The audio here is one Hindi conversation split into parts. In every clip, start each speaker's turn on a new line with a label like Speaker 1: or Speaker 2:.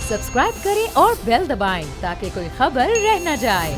Speaker 1: सब्सक्राइब करें और बेल दबाएं ताकि कोई खबर रह न जाए।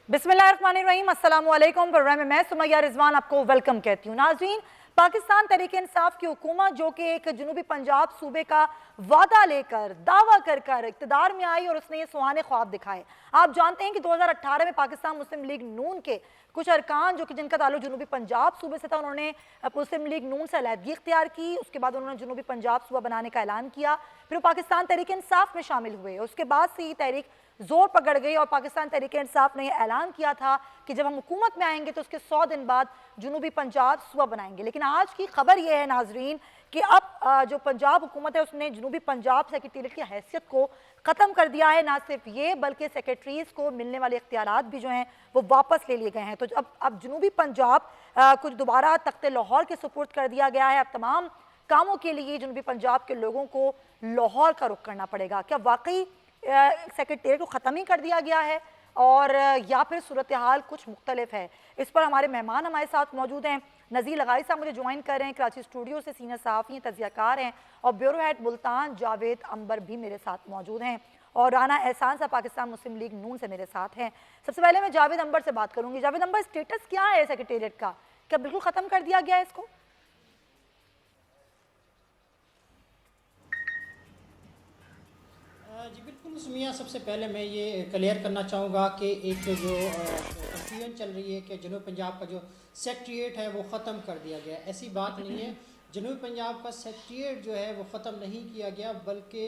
Speaker 2: बिस्मिल्लाहिर्रहमानिर्रहीम, अस्सलामुअलैकुम। प्रोग्राम में मैं सुमैया रिजवान आपको वेलकम कहती हूँ। नाज़रीन, पाकिस्तान तहरीक इंसाफ की हुकूमत जो कि एक जनूबी पंजाब सूबे का वादा लेकर दावा कर कर इक़्तिदार में आई और उसने ये सुहाने ख्वाब दिखाए। आप जानते हैं कि 2018 में पाकिस्तान मुस्लिम लीग नून के कुछ अरकान जो कि जिनका ताल्लुक जनूबी पंजाब सूबे से था, उन्होंने मुस्लिम लीग नून से अलहदगी इख्तियार की। उसके बाद उन्होंने जनूबी पंजाब सूबा बनाने का ऐलान किया, फिर वो पाकिस्तान तहरीक इंसाफ में शामिल हुए। उसके बाद से ये तहरीक जोर पकड़ गई और पाकिस्तान तहरीक इंसाफ ने यह ऐलान किया था कि जब हम हुकूमत में आएंगे तो उसके 100 दिन बाद जनूबी पंजाब सूबा बनाएंगे। लेकिन आज की खबर यह है नाजरीन कि अब जो पंजाब हुकूमत है उसने जनूबी पंजाब सेक्रेटेरिएट की हैसियत को ख़त्म कर दिया है। ना सिर्फ ये बल्कि सेक्रेटरीज को मिलने वाले इख्तियारात भी जो हैं वो वापस ले लिए गए हैं। तो अब जनूबी पंजाब कुछ दोबारा तख्ते लाहौर के सुपुर्द कर दिया गया है। अब तमाम कामों के लिए जनूबी पंजाब के लोगों को लाहौर का रुख करना पड़ेगा। क्या वाकई सेक्रेटेरिएट को ख़त्म ही कर दिया गया है और या फिर सूरत हाल कुछ मुख्तलिफ है? इस पर हमारे मेहमान हमारे साथ मौजूद हैं। नज़ीर लगाई साहब मुझे ज्वाइन कर रहे हैं कराची स्टूडियो से, सीनियर सहाफ़ी हैं, तज़कियाकार हैं, और ब्यूरो हेड मुल्तान जावेद अंबर भी मेरे साथ मौजूद हैं, और राना एहसान साहब पाकिस्तान मुस्लिम लीग नून से मेरे साथ हैं। सबसे पहले मैं जावेद अंबर से बात करूँगी। जावेद अंबर, स्टेटस क्या है सेक्रेटेरिएट का? क्या बिल्कुल ख़त्म कर दिया गया है इसको?
Speaker 3: जी बिल्कुल सुमिया, सबसे पहले मैं ये क्लियर करना चाहूँगा कि एक जो कंफ्यूजन चल रही है कि जनूब पंजाब का जो सेक्रेटेरिएट है वो ख़त्म कर दिया गया। ऐसी बात नहीं है। जनूब पंजाब का सेक्रेटेरिएट जो है वो ख़त्म नहीं किया गया, बल्कि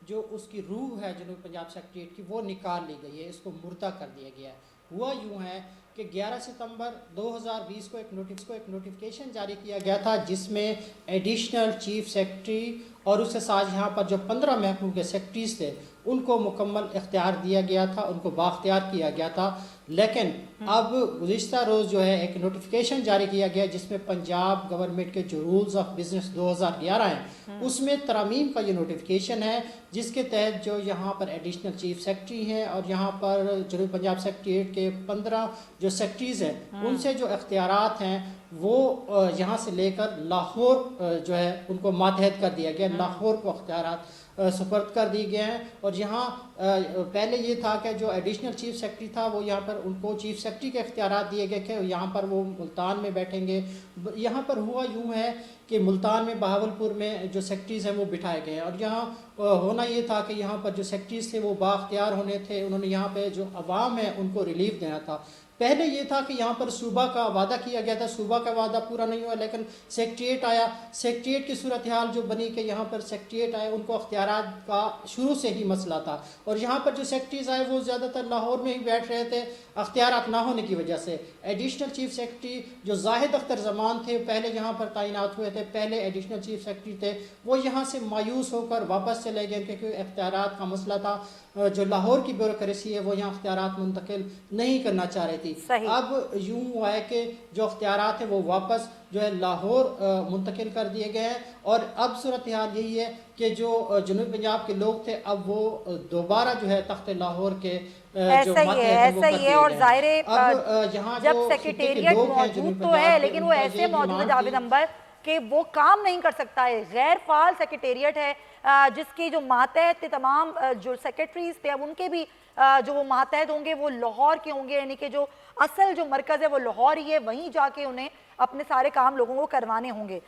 Speaker 3: जो उसकी रूह है जनूब पंजाब सेक्रेटेरिएट की वो निकाल ली गई है, इसको मुर्दा कर दिया गया है। हुआ यूँ है कि 11 सितंबर 2020 को एक नोटिफिकेशन जारी किया गया था जिसमें एडिशनल चीफ सेक्रेटरी और उसके साथ यहाँ पर जो 15 महकमों के सेक्रेटरीज थे उनको मुकम्मल इख्तियार दिया गया था, उनको बाख्तियार किया गया था। लेकिन अब गुज़िश्ता रोज़ जो है एक नोटिफिकेशन जारी किया गया जिसमें पंजाब गवर्नमेंट के जो रूल्स ऑफ बिजनेस 2011 हैं उसमें तरमीम का ये नोटिफिकेशन है, जिसके तहत जो यहाँ पर एडिशनल चीफ सेक्रेटरी हैं और यहाँ पर जनूबी पंजाब सेक्रेटेरिएट के 15 जो सेक्रेटरीज़ हैं उनसे जो इख्तियारात हैं वो यहाँ से लेकर लाहौर जो है उनको मातहत कर दिया गया। लाहौर को इख्तियारात सुपर्द कर दिए गए हैं। और यहाँ पहले ये था कि जो एडिशनल चीफ सेक्रेटरी था वो यहाँ पर उनको चीफ सेक्रेटरी के इख्तियारात दिए गए कि यहाँ पर वो मुल्तान में बैठेंगे। यहाँ पर हुआ यूँ है कि मुल्तान में, बहावलपुर में जो सेक्रेटरीज़ हैं वो बिठाए गए हैं, और यहाँ होना ये था कि यहाँ पर जो सेक्रेटरीज़ थे वो बाख्तियार होने थे। उन्होंने यहाँ पर जो अवाम है उनको रिलीफ देना था। पहले ये था कि यहाँ पर सूबा का वादा किया गया था, सूबा का वादा पूरा नहीं हुआ, लेकिन सेक्रेटेरिएट आया। सेक्रेटेरिएट की सूरत हाल जो बनी कि यहाँ पर सेक्रेटेरिएट आए, उनको अख्तियारात का शुरू से ही मसला था, और यहाँ पर जो सेक्रेटरीज आए वो ज़्यादातर लाहौर में ही बैठ रहे थे अख्तियारात ना होने की वजह से। एडिशनल चीफ सेक्रेटरी जो जाहिद अख्तर ज़मान थे पहले यहाँ पर तैनात हुए थे, पहले एडिशनल चीफ सेक्रेटरी थे, वो यहाँ से मायूस होकर वापस चले गए क्योंकि अख्तियारात का मसला था। जो लाहौर की ब्यूरोक्रेसी है वो यहाँ अख्तियारात मुंतकिल नहीं करना चाह रही थी। अब यूँ हुआ है कि जो अख्तियारात हैं वो वापस जो है लाहौर मुंतकिल कर दिए गए हैं, और अब सूरत हाल यही है कि जो जनूबी पंजाब के लोग थे अब वो दोबारा जो है तख्त लाहौर के जो
Speaker 2: ऐसा ही है। और जाहिर है जब सेक्रेटेरिएट मौजूद तो है लेकिन वो ऐसे मौजूद है जावेद अंबर कि वो काम नहीं कर सकता है। गैर फाल सेक्रेटेरिएट है जिसकी जो मातहत तमाम जो सेक्रेटरीज थे अब उनके भी जो वो मातहत होंगे वो लाहौर के होंगे, यानी कि जो असल जो मरकज़ है वो लाहौर ही है, वहीं जाके उन्हें अपने सारे काम लोगों को करवाने होंगे।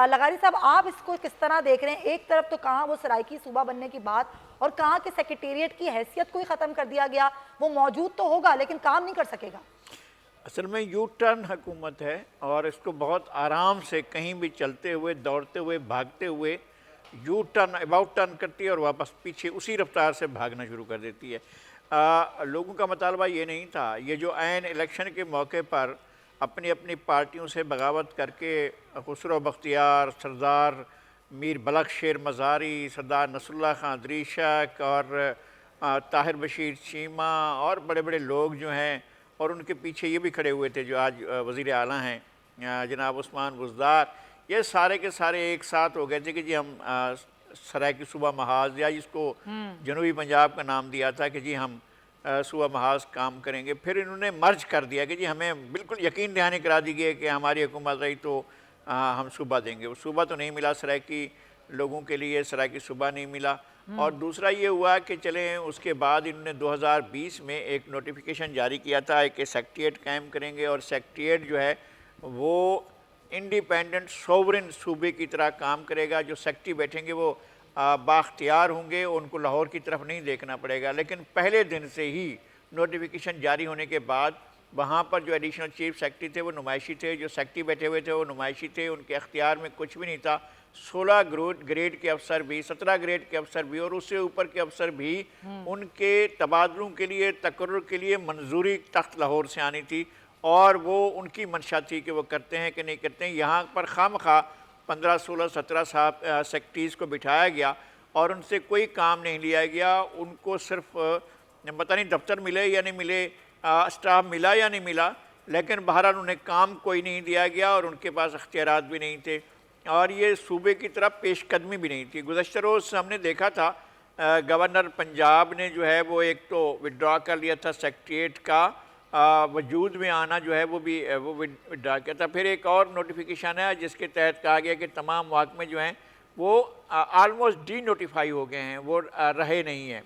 Speaker 2: लगारी साहब, आप इसको किस तरह देख रहे हैं? एक तरफ तो कहाँ वो सराइकी सूबा बनने की बात और कहाँ के सेक्रेटेरिएट की हैसियत को ही ख़त्म कर दिया गया। वो मौजूद तो होगा लेकिन काम नहीं कर सकेगा।
Speaker 4: असल में यू टर्न हुकूमत है और इसको बहुत आराम से कहीं भी चलते हुए, दौड़ते हुए, भागते हुए यू टर्न, अबाउट टर्न करती है और वापस पीछे उसी रफ्तार से भागना शुरू कर देती है। लोगों का मुतालबा ये नहीं था। ये जो ऐन इलेक्शन के मौके पर अपनी अपनी पार्टियों से बगावत करके खुसरो बख्तियार, सरदार मीर बलख शेर मज़ारी, सरदार नसरुल्लाह खां दरीशक और ताहिर बशीर चीमा और बड़े बड़े लोग जो हैं, और उनके पीछे ये भी खड़े हुए थे जो आज वज़ीर आला हैं जनाब उस्मान बुज़दार, ये सारे के सारे एक साथ हो गए थे कि जी हम सराय की सूबा महाज, या जिसको जनूबी पंजाब का नाम दिया था कि जी हम सूबा महाज काम करेंगे। फिर इन्होंने मर्ज कर दिया कि जी हमें बिल्कुल यकीन दहानी करा दी गई कि हमारी हुकूमत रही तो हम सूबा देंगे। वो सूबा तो नहीं मिला सराइकी लोगों के लिए, सराइकी सूबा नहीं मिला। और दूसरा ये हुआ कि चलें उसके बाद इन्होंने 2020 में एक नोटिफिकेशन जारी किया था कि सेक्रेटेरिएट कायम करेंगे और सेक्रेटेरिएट जो है वो इंडिपेंडेंट सोवरेन सूबे की तरह काम करेगा। जो सेक्रेटरी बैठेंगे वो बाख्तियार होंगे, उनको लाहौर की तरफ नहीं देखना पड़ेगा। लेकिन पहले दिन से ही नोटिफिकेशन जारी होने के बाद वहाँ पर जो एडिशनल चीफ सेक्रेटरी थे वो नुमाइशी थे, जो सेक्रेटरी बैठे हुए थे वो नुमाइशी थे, उनके अख्तियार में कुछ भी नहीं था। 16 ग्रेड के अफसर भी, 17 ग्रेड के अफसर भी और उससे ऊपर के अफसर भी उनके तबादलों के लिए, तकर्रुर के लिए मंजूरी तख्त लाहौर से आनी थी और वो उनकी मंशा थी कि वो करते हैं कि नहीं करते हैं। यहाँ पर खामखा 15, 16, 17 साहब सेक्रेटरीज़ को बिठाया गया और उनसे कोई काम नहीं लिया गया। उनको सिर्फ पता नहीं दफ्तर मिले या नहीं मिले, स्टाफ मिला या नहीं मिला, लेकिन बहरहाल उन्हें काम कोई नहीं दिया गया और उनके पास अख्तियारात भी नहीं थे और ये सूबे की तरफ पेशकदमी भी नहीं थी। गुज़श्ता रोज़ हमने देखा था गवर्नर पंजाब ने जो है वो एक तो विड्रॉ कर लिया था सेक्रेटेरिएट का, वजूद में आना जो है वो विड्रॉ किया था। फिर एक और नोटिफिकेशन है जिसके तहत कहा गया कि तमाम महकमे जो हैं वो आलमोस्ट डी नोटिफाई हो गए हैं, वो रहे नहीं हैं।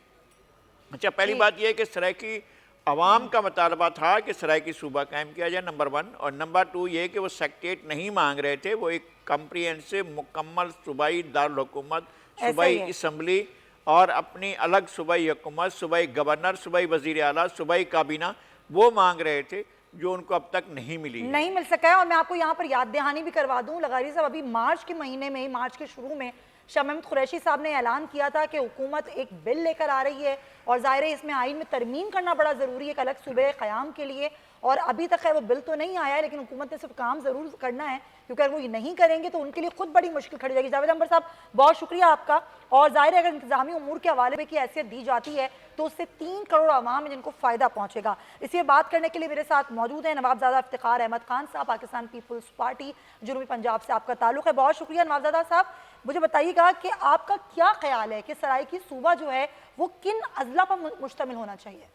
Speaker 4: अच्छा, पहली बात यह है कि सराइकी अवाम का मुतालबा था कि सराइकी सूबा कायम किया जाए, नंबर 1। और नंबर 2 ये कि वो सेक्रेटेरिएट नहीं मांग रहे थे, वो एक कम्प्रीहेंसिव मुकम्मल सूबाई दारुल हुकूमत, सूबाई असम्बली और अपनी अलग सूबाई हुकूमत, सूबाई गवर्नर, सूबाई वज़ीर आला, सूबाई काबीना वो मांग रहे थे, जो उनको अब तक नहीं मिली है।
Speaker 2: नहीं मिल सका है। और मैं आपको यहाँ पर याद दहानी भी करवा दूँ लगारी साहब, अभी मार्च के महीने में ही, मार्च के शुरू में शाह महमूद कुरैशी साहब ने ऐलान किया था कि हुकूमत एक बिल लेकर आ रही है और ज़ाहिर है इसमें आइन में तरमीम करना बड़ा ज़रूरी है एक अलग सूबे क़याम के लिए। और अभी तक है वो बिल तो नहीं आया है, लेकिन हुकूमत ने सिर्फ काम ज़रूर करना है, क्योंकि अगर वो ये नहीं करेंगे तो उनके लिए खुद बड़ी मुश्किल खड़ी जाएगी। जावेद अंबर साहब, बहुत शुक्रिया आपका। और ज़ाहिर है अगर इंतज़ामी उमूर के हवाले में की हैसियत दी जाती है तो उससे 3 करोड़ आवाम है जिनको फ़ायदा पहुँचेगा। इसलिए बात करने के लिए मेरे साथ मौजूद हैं नवाबज़ादा इफ्तिखार अहमद खान साहब, पाकिस्तान पीपल्स पार्टी जुनूबी पंजाब से आपका ताल्लुक़ है। बहुत शुक्रिया नवाबज़ादा साहब। मुझे बताइएगा कि आपका क्या ख्याल है कि सराइकी सूबा जो है वो किन अजला पर मुश्तमिल होना चाहिए?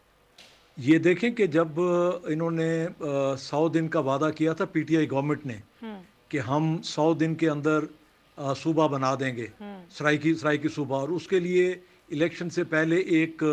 Speaker 5: ये देखें कि जब इन्होंने 100 दिन का वादा किया था पीटीआई गवर्नमेंट ने कि हम 100 दिन के अंदर सूबा बना देंगे, सराइकी सूबा, और उसके लिए इलेक्शन से पहले एक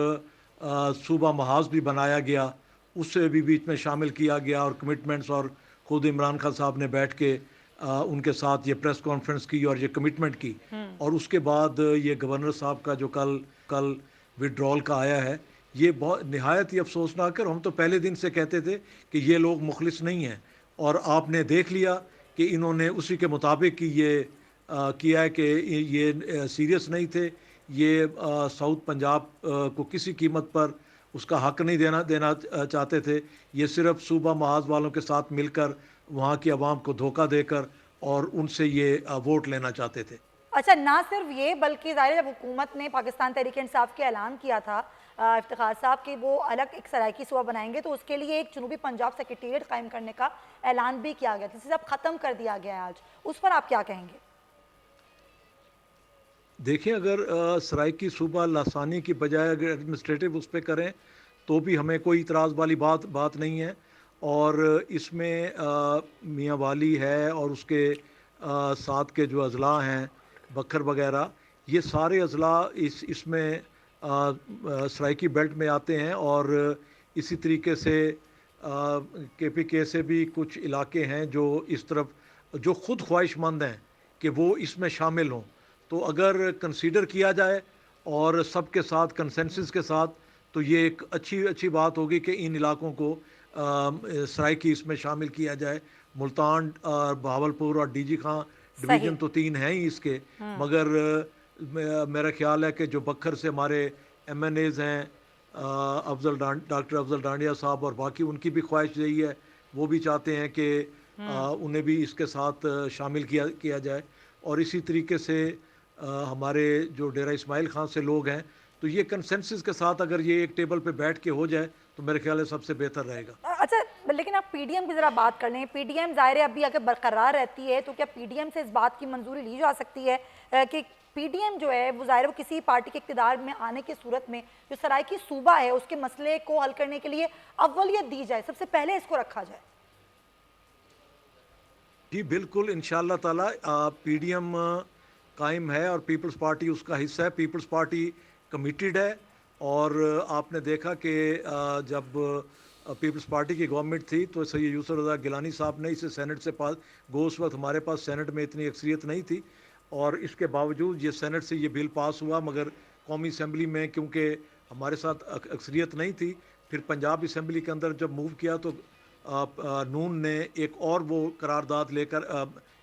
Speaker 5: सूबा महाज भी बनाया गया, उससे भी बीच में शामिल किया गया और कमिटमेंट्स, और खुद इमरान खान साहब ने बैठ के उनके साथ ये प्रेस कॉन्फ्रेंस की और ये कमिटमेंट की। और उसके बाद ये गवर्नर साहब का जो कल विड्रॉल का आया है, ये बहुत नहायत ही अफसोसनाक है। हम तो पहले दिन से कहते थे कि ये लोग मुखलिस नहीं हैं, और आपने देख लिया कि इन्होंने उसी के मुताबिक ये किया है कि ये सीरियस नहीं थे। ये साउथ पंजाब को किसी कीमत पर उसका हक नहीं देना चाहते थे। ये सिर्फ सूबा महाज वालों के साथ मिलकर वहाँ की आवाम को धोखा देकर और उनसे ये वोट लेना चाहते थे।
Speaker 2: अच्छा, ना सिर्फ ये बल्कि ज़ाहिर जब हुकूमत ने पाकिस्तान तहरीक इंसाफ के ऐलान किया था इफ्तिखार साहब कि वो अलग एक सराइकी सूबा बनाएंगे, तो उसके लिए एक जनूबी पंजाब सेक्रेटेरिएट कायम करने का ऐलान भी किया गया, जिसे अब ख़त्म कर दिया गया है आज। उस पर आप क्या कहेंगे?
Speaker 5: देखिए, अगर सराइकी सूबा लासानी की बजाय अगर एडमिनिस्ट्रेटिव उस पर करें तो भी हमें कोई इतराज़ वाली बात नहीं है। और इसमें मियाँ वाली है और उसके साथ के जो अजला हैं बखर वगैरह, ये सारे अजला इसमें सराइकी बेल्ट में आते हैं। और इसी तरीके से KPK से भी कुछ इलाके हैं जो इस तरफ जो ख़ुद ख्वाहिशमंद हैं कि वो इसमें शामिल हों। तो अगर कंसीडर किया जाए और सबके साथ कंसेंसस के साथ, तो ये एक अच्छी बात होगी कि इन इलाकों को सराइकी इसमें शामिल किया जाए। मुल्तान, बहावलपुर और DG खां डिवीज़न तो 3 हैं ही इसके, मगर मेरा ख्याल है कि जो बखर से हमारे MNAs हैं, डॉक्टर अफजल डांडिया साहब और बाकी, उनकी भी ख्वाहिश यही है, वो भी चाहते हैं कि उन्हें भी इसके साथ शामिल किया जाए। और इसी तरीके से हमारे जो डेरा इस्माइल खान से लोग हैं, तो ये कंसेंसस के साथ अगर ये एक टेबल पे बैठ के हो जाए तो मेरे ख्याल है सबसे बेहतर रहेगा।
Speaker 2: अच्छा, लेकिन अब पीडीएम की ज़रा बात कर लें। पीडीएम ज़ाहिर है अभी अगर बरकरार रहती है तो क्या पीडीएम से इस बात की मंजूरी ली जा सकती है कि पीडीएम जो है वो ज़ाहिर वो किसी पार्टी के इक़्तिदार में आने की सूरत में जो सराइकी सूबा है उसके मसले को हल करने के लिए अव्वलियत दी जाए, सबसे पहले इसको रखा जाए?
Speaker 5: जी बिल्कुल, इंशाअल्लाह ताला पीडीएम कायम है और पीपल्स पार्टी उसका हिस्सा है। पीपल्स पार्टी कमिटेड है और आपने देखा कि जब पीपल्स पार्टी की गवर्नमेंट थी तो सैयद यूसुफ रज़ा गिलानी साहब ने इसे सेनेट से पास उस वक्त हमारे पास सेनेट में इतनी अक्सरियत नहीं थी और इसके बावजूद ये सेनेट से ये बिल पास हुआ, मगर कौमी असम्बली में क्योंकि हमारे साथ अक्सरियत नहीं थी, फिर पंजाब असम्बली के अंदर जब मूव किया तो नून ने एक और वो करारदाद लेकर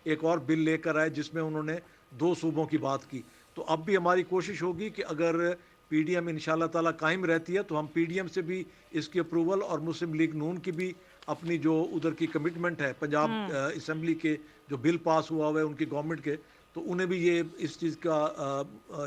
Speaker 5: एक और बिल लेकर आए जिसमें उन्होंने 2 सूबों की बात की। तो अब भी हमारी कोशिश होगी कि अगर पीडीएम इंशाल्लाह ताला कायम रहती है तो हम पीडीएम से भी इसकी अप्रूवल और मुस्लिम लीग नून की भी अपनी जो उधर की कमिटमेंट है पंजाब असम्बली के जो बिल पास हुआ हुआ है उनकी गवर्नमेंट के, तो उन्हें भी ये इस चीज़ का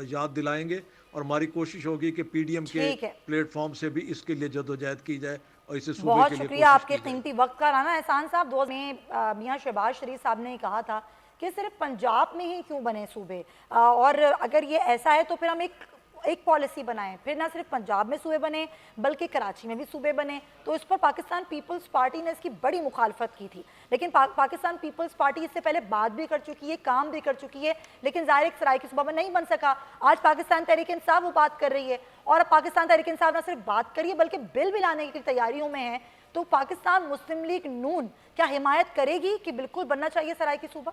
Speaker 5: याद दिलाएंगे और हमारी कोशिश होगी कि पीडीएम के प्लेटफॉर्म से भी इसके लिए जद्दोजहद की जाए और इसे सूबे
Speaker 2: बहुत
Speaker 5: के लिए
Speaker 2: शुक्रिया आपके कीमती वक्त का। राना एहसान साहब, दो में मियाँ शहबाज शरीफ साहब ने कहा था कि सिर्फ पंजाब में ही क्यों बने सूबे, और अगर ये ऐसा है तो फिर हम एक पॉलिसी बनाएं, फिर ना सिर्फ पंजाब में सूबे बने बल्कि कराची में भी सूबे बने। तो इस पर पाकिस्तान पीपल्स पार्टी ने इसकी बड़ी मुखालफत की थी, लेकिन पाकिस्तान पीपल्स पार्टी इससे पहले बात भी कर चुकी है, काम भी कर चुकी है, लेकिन ज़ाहिर एक सराय की सूबा में नहीं बन सका। आज पाकिस्तान तहरीक इंसाफ वो बात कर रही है और अब पाकिस्तान तहरीक इंसाफ ना सिर्फ बात करिए बल्कि बिल भी लाने की तैयारियों में है। तो पाकिस्तान मुस्लिम लीग नून क्या हिमायत करेगी कि बिल्कुल बनना चाहिए सराय की सूबा?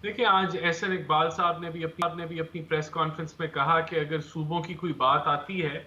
Speaker 6: देखिए, आज एहसन इकबाल साहब ने भी अपनी प्रेस कॉन्फ्रेंस में कहा कि अगर सूबों की कोई बात आती है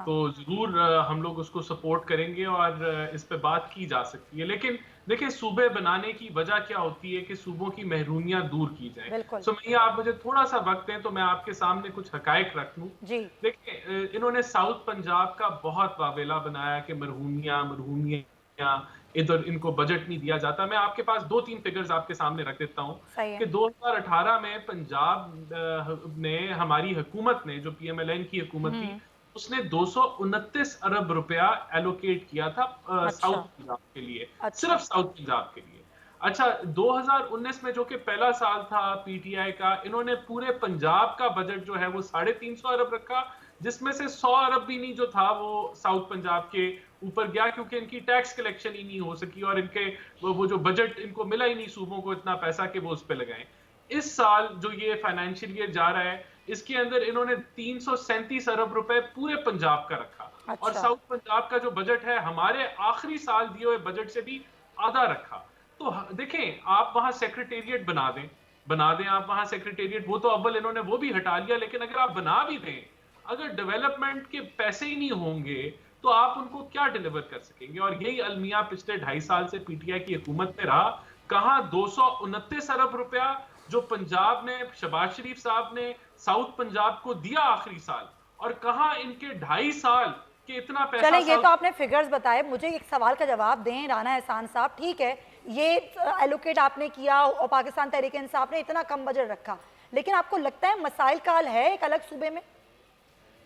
Speaker 6: तो जरूर हम लोग उसको सपोर्ट करेंगे और इस पे बात की जा सकती है। लेकिन देखिए, सूबे बनाने की वजह क्या होती है कि सूबों की महरूमियां दूर की जाए। सो मैया, आप मुझे थोड़ा सा वक्त दें तो मैं आपके सामने कुछ हकायक रख लूं। देखिए, इन्होंने साउथ पंजाब का बहुत वावेला बनाया कि मरहूमियां इधर इनको बजट नहीं दिया जाता। मैं आपके पास 2-3 फिगर्स आपके सामने रख देता हूं कि 2018 में पंजाब ने, हमारी हुकूमत ने, जो पीएमएलएन की हुकूमत थी, उसने 229 अरब रुपया एलोकेट किया था साउथ पंजाब के लिए, सिर्फ साउथ पंजाब के लिए। अच्छा, 2019 में जो कि पहला साल था पीटीआई का, इन्होंने पूरे पंजाब का बजट जो है वो 350 अरब रखा, जिसमें से 100 अरब भी नहीं जो था वो साउथ पंजाब के ऊपर गया, क्योंकि इनकी टैक्स कलेक्शन ही नहीं हो सकी और इनके वो जो बजट इनको मिला ही नहीं सूबों को इतना पैसा कि वो उस पे लगाएं। इस साल जो ये फाइनेंशियल ईयर जा रहा है, इसके अंदर इन्होंने 337 अरब रुपए पूरे पंजाब का रखा और साउथ पंजाब का जो बजट है हमारे आखिरी साल दिए हुए बजट से भी आधा रखा। तो देखें, आप वहां सेक्रेटेरिएट बना दें आप वहां सेक्रेटेरिएट, वो तो अव्वल इन्होंने वो भी हटा लिया, लेकिन अगर आप बना भी दें, अगर डेवलपमेंट के पैसे ही नहीं होंगे तो आप उनको क्या डिलीवर कर सकेंगे? और यही अलमिया पिछले 2.5 साल से पीटीआई की हुकूमत में रहा। कहां 229 अरब रुपया जो पंजाब ने, शहबाज शरीफ साहब ने साउथ पंजाब को दिया आखिरी साल, और कहां इनके 2.5 साल के इतना पैसा।
Speaker 2: चलें, ये तो आपने फिगर्स बताए, मुझे एक सवाल का जवाब दें राना एहसान साहब। ठीक है, ये एलोकेट आपने किया और पाकिस्तान तहरीक इंसाफ ने इतना कम बजट रखा, लेकिन आपको लगता है मसाइल का हल है एक अलग सूबे में?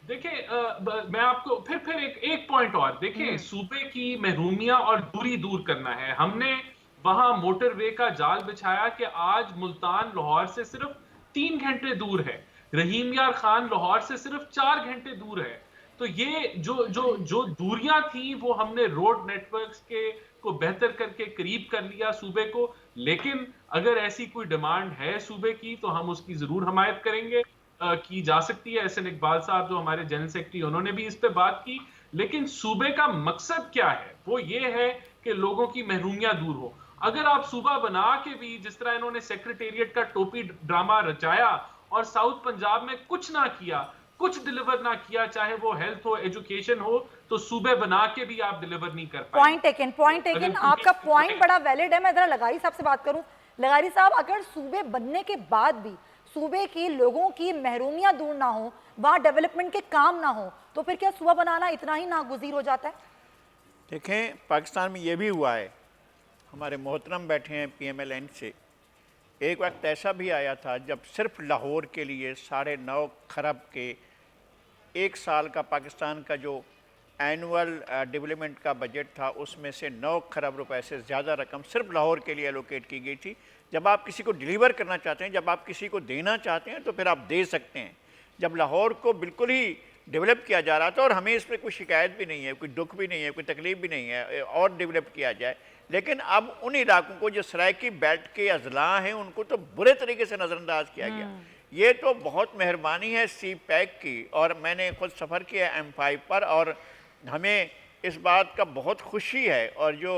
Speaker 6: देखिए, मैं आपको फिर एक पॉइंट और देखिए, सूबे की महरूमियां और दूरी दूर करना है। हमने वहां मोटरवे का जाल बिछाया कि आज मुल्तान लाहौर से सिर्फ 3 घंटे दूर है, रहीम यार खान लाहौर से सिर्फ 4 घंटे दूर है। तो ये जो दूरियां थी वो हमने रोड नेटवर्क्स के को बेहतर करके करीब कर लिया सूबे को। लेकिन अगर ऐसी कोई डिमांड है सूबे की तो हम उसकी जरूर हमायत करेंगे, की जा सकती है। एहसन इकबाल साहब जो हमारे जनरल सेक्रेटरी, उन्होंने भी इस पे बात की। लेकिन सूबे का मकसद क्या है? वो ये है कि लोगों की महरूमियां दूर हो। अगर आप सूबा बना के भी, जिस तरह इन्होंने सेक्रेटेरिएट का टोपी ड्रामा रचाया और साउथ पंजाब में कुछ ना किया, कुछ डिलीवर ना किया, चाहे वो हेल्थ हो, एजुकेशन हो, तो सूबे बना के भी आप डिलीवर नहीं कर पाए।
Speaker 2: पॉइंट टेकन, आपका पॉइंट बड़ा वैलिड है। मैं जरा लगारी साहब से बात करूं। लगारी साहब, अगर सूबे बनने के बाद भी सूबे की लोगों की महरूमियां दूर ना हो, वहां डेवलपमेंट के काम ना हो, तो फिर क्या सूबा बनाना इतना ही नागुज़ीर हो जाता है?
Speaker 4: देखें, पाकिस्तान में ये भी हुआ है, हमारे मोहतरम बैठे हैं पीएमएलएन से, एक वक्त ऐसा भी आया था जब सिर्फ लाहौर के लिए 9.5 खरब के 1 साल का पाकिस्तान का जो एनुअल डेवलपमेंट का बजट था उसमें से 9 खरब रुपए से ज़्यादा रकम सिर्फ लाहौर के लिए एलोकेट की गई थी। जब आप किसी को डिलीवर करना चाहते हैं, जब आप किसी को देना चाहते हैं तो फिर आप दे सकते हैं। जब लाहौर को बिल्कुल ही डेवलप किया जा रहा था और हमें इस पर कोई शिकायत भी नहीं है, कोई दुख भी नहीं है, कोई तकलीफ भी नहीं है और डेवलप किया जाए, लेकिन अब उन इलाकों को जो सराइकी बेल्ट के अजला हैं उनको तो बुरे तरीके से नज़रअंदाज किया गया। ये तो बहुत मेहरबानी है सी पैक की, और मैंने खुद सफ़र किया M5 पर और हमें इस बात का बहुत खुशी है। और जो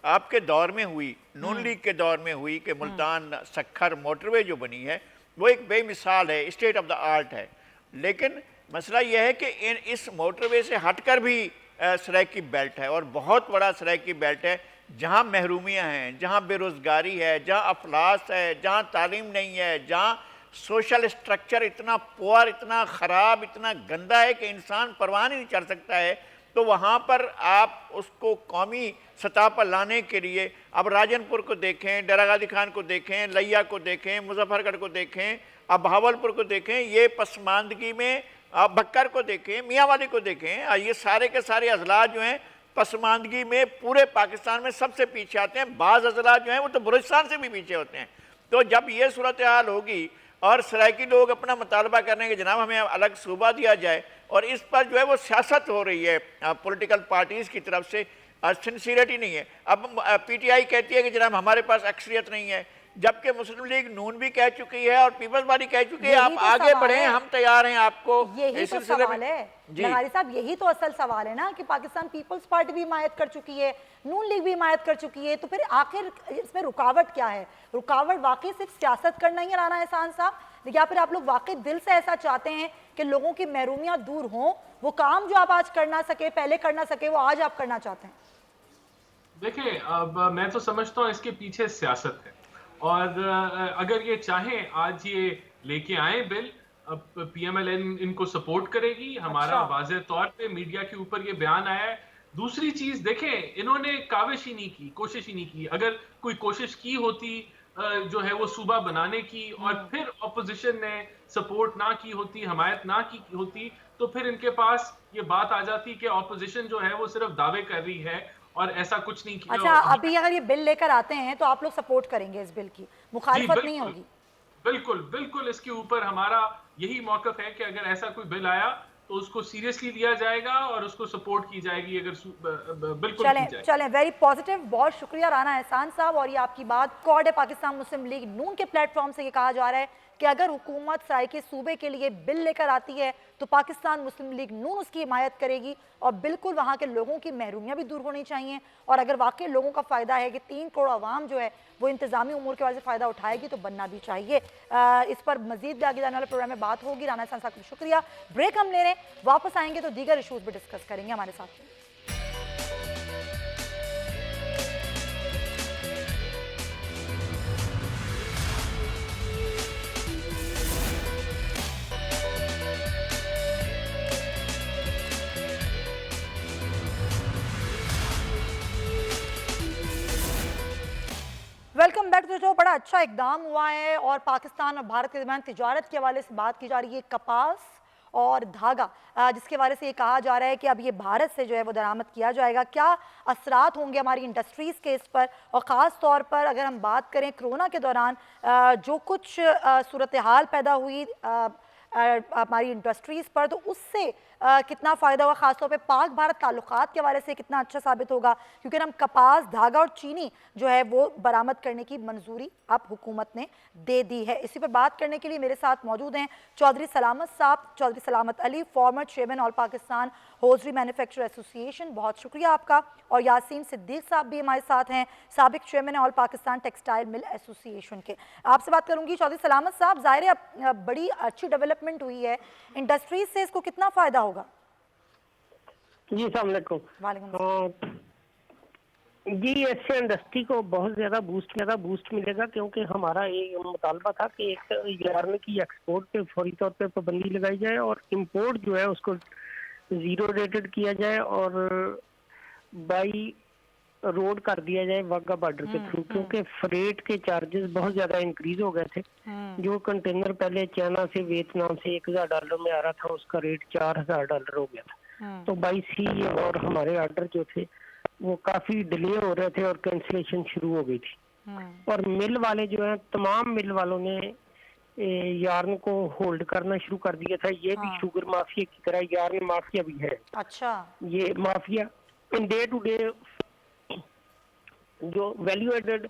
Speaker 4: आपके दौर में हुई, नून लीग के दौर में हुई कि मुल्तान सक्खर मोटरवे जो बनी है वो एक बेमिसाल है, स्टेट ऑफ द आर्ट है। लेकिन मसला यह है कि इस मोटरवे से हटकर भी सराइकी बेल्ट है और बहुत बड़ा सराइकी बेल्ट है, जहाँ महरूमियाँ हैं, जहाँ बेरोज़गारी है, जहाँ अफलास है, जहाँ तालीम नहीं है, जहाँ सोशल स्ट्रक्चर इतना पुअर, इतना ख़राब, इतना गंदा है कि इंसान परवान ही नहीं चढ़ सकता है। तो वहाँ पर आप उसको कौमी सतह पर लाने के लिए अब राजनपुर को देखें, डेरागाजी खान को देखें, लिया को देखें, मुजफ्फरगढ़ को देखें, अब भावलपुर को देखें, ये पसमानदगी में आप बक्कर को देखें, मियांवाली को देखें, ये सारे के सारे अजला जो हैं पसमानदगी में पूरे पाकिस्तान में सबसे पीछे आते हैं। बाज़ अजला जो हैं वो तो बलूचिस्तान से भी पीछे होते हैं। तो जब ये सूरत हाल होगी और सराइकी लोग अपना मुतालबा करने के जनाब हमें अलग सूबा दिया जाए, और इस पर जो है वो सियासत हो रही है पॉलिटिकल पार्टीज़ की तरफ से, सिंसियरिटी नहीं है। अब PTI कहती है कि जनाब हमारे पास अक्सरियत नहीं है, जबकि मुस्लिम लीग नून भी कह चुकी है और पीपल्स पार्टी कह चुकी है आप आगे बढ़ें, हम तैयार हैं आपको।
Speaker 2: यही तो सवाल है लगारी साहब, यही तो असल सवाल है ना कि पाकिस्तान पीपल्स पार्टी भी हिमायत कर चुकी है, नून लीग भी हिमायत कर चुकी है, तो फिर आखिर इसमें रुकावट क्या है? रुकावट वाकई सिर्फ सियासत करना ही है राना एहसान साहब, या फिर आप लोग वाकई दिल से ऐसा चाहते हैं कि लोगों की महरूमियां दूर हों, वो काम जो आप आज करना सके, पहले करना सके, वो आज आप करना चाहते हैं?
Speaker 6: देखिए, अब मैं तो समझता हूँ इसके पीछे सियासत है, और अगर ये चाहें आज ये लेके आए बिल, अब PMLN इनको सपोर्ट करेगी। हमारा वाज़ेह तौर पे मीडिया के ऊपर ये बयान आया है। दूसरी चीज देखें, इन्होंने काविश ही नहीं की, कोशिश ही नहीं की। अगर कोई कोशिश की होती जो है वो सूबा बनाने की, और फिर ऑपोजिशन ने सपोर्ट ना की होती, हमायत ना की होती, तो फिर इनके पास ये बात आ जाती कि ऑपोजिशन जो है वो सिर्फ दावे कर रही है और ऐसा कुछ नहीं किया।
Speaker 2: अच्छा, अभी अगर ये बिल लेकर आते हैं तो आप लोग सपोर्ट करेंगे इस बिल की, मुखालिफत नहीं होगी?
Speaker 6: बिल्कुल बिल्कुल, इसके ऊपर हमारा यही मौकफ है कि अगर ऐसा कोई बिल आया तो उसको सीरियसली लिया जाएगा और उसको सपोर्ट की जाएगी। अगर बिल्कुल
Speaker 2: चलें, वेरी पॉजिटिव, बहुत शुक्रिया राना एहसान साहब। और ये आपकी बात कॉर्ड है पाकिस्तान मुस्लिम लीग नून के प्लेटफॉर्म से ये कहा जा रहा है कि अगर हुकूमत सराइकी सूबे के लिए बिल लेकर आती है तो पाकिस्तान मुस्लिम लीग नून उसकी हिमायत करेगी, और बिल्कुल वहाँ के लोगों की महरूमियाँ भी दूर होनी चाहिए। और अगर वाकई लोगों का फ़ायदा है कि 3 करोड़ आवाम जो है वो इंतज़ामी उमूर के वजह से फ़ायदा उठाएगी, तो बनना भी चाहिए। इस पर मज़ीद भी आगे जाने वाले प्रोग्राम में बात होगी। राना एहसान साहब का शुक्रिया। ब्रेक हम ले रहे हैं, वापस आएंगे तो दीगर इशूज़ भी डिस्कस करेंगे हमारे साथ। वेलकम बैक टू जो बड़ा अच्छा इकदाम हुआ है और पाकिस्तान और भारत के दरमियान तिजारत के हवाले से बात की जा रही है। कपास और धागा, जिसके बारे से ये कहा जा रहा है कि अब ये भारत से जो है वो दरामद किया जाएगा। क्या असरात होंगे हमारी इंडस्ट्रीज़ के इस पर, और ख़ास तौर पर अगर हम बात करें कोरोना के दौरान जो कुछ सूरत हाल पैदा हुई हमारी इंडस्ट्रीज़ पर, तो उससे कितना फ़ायदा होगा, ख़ासतौर पे पाक भारत ताल्लुकात के हवाले से कितना अच्छा साबित होगा, क्योंकि हम कपास, धागा और चीनी जो है वो बरामद करने की मंजूरी अब हुकूमत ने दे दी है। इसी पर बात करने के लिए मेरे साथ मौजूद हैं चौधरी सलामत साहब, चौधरी सलामत Ali, former chairman all Pakistan hosiery manufacture association, बहुत शुक्रिया आपका। और यासीन सिद्दीक साहब भी हमारे साथ हैं, साबिक chairman all Pakistan textile mill association के। आपसे बात करूँगी चौधरी सलामत साहब, ज़ाहिर है बड़ी अच्छी डेवलपमेंट हुई है, इंडस्ट्रीज से इसको कितना फ़ायदा होगा?
Speaker 7: जी अस्सलाम वालेकुम। जी, इससे इंडस्ट्री को बहुत ज़्यादा बूस्ट मिलेगा, क्योंकि हमारा ये मुतालबा था कि एक 11वें की एक्सपोर्ट पे फौरी तौर पे पाबंदी लगाई जाए और इंपोर्ट जो है उसको ज़ीरो रेटेड किया जाए और बाई रोड कर दिया जाए वाघा बॉर्डर के थ्रू, क्योंकि फ्रेट के चार्जेस बहुत ज़्यादा इंक्रीज हो गए थे। जो कंटेनर पहले चाइना से, वियतनाम से $1000 में आ रहा था, उसका रेट $4000 हो गया था। तो बाई सी और हमारे ऑर्डर जो थे वो काफी डिले हो रहे थे और कैंसिलेशन शुरू हो गई थी। और मिल वाले जो है, तमाम मिल वालों ने यार्न को होल्ड करना शुरू कर दिया था। ये भी शुगर माफिया की तरह यार्न माफिया भी है।
Speaker 2: अच्छा।
Speaker 7: ये mafia in day to day जो वैल्यू एडेड